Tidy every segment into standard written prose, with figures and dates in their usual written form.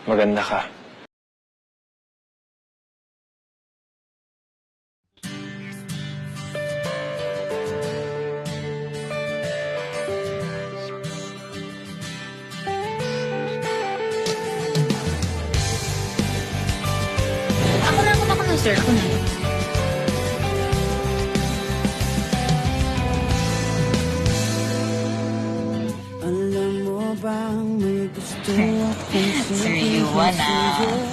Maganda ka. Ako na ako, sir. Ako na. Alam mo bang may gusto akong Sir Yuan,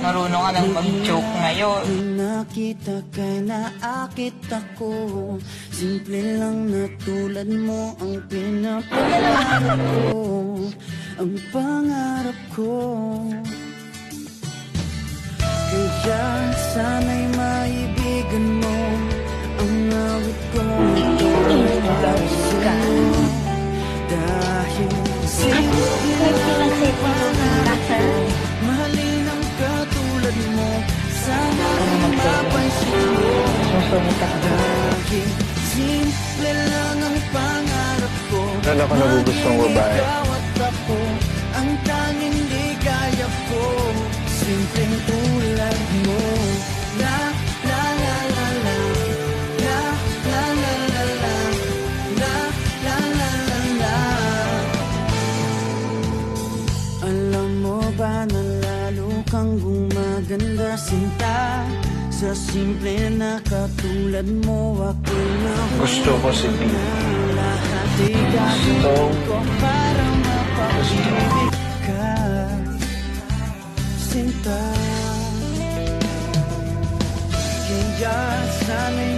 marunong ka nang mag-joke ngayon. Nung nakita kay naakit ako. Simple lang na tulad mo ang pinapangarap ko. Ang pangarap ko. Kaya sana'y maibigan mo ang awit ko. Dahil mahalin ang katulad mo. Sana mapansin mo. Dahil simple lang ang pangarap ko. Lalo ko nagugustong babae. Ikaw at ako ang tanging ligaya ko. Simpleng tulad mo. La la la la la. La la la la la. La la la la la. Alam mo ba na lalo kang gumaganda, sinta? Sa simple na katulad mo, ako'y nahulog. Gusto ko si Pete. Lahat ay gagawin ko para mapag-ibig ka, sinta. Kaya sana'y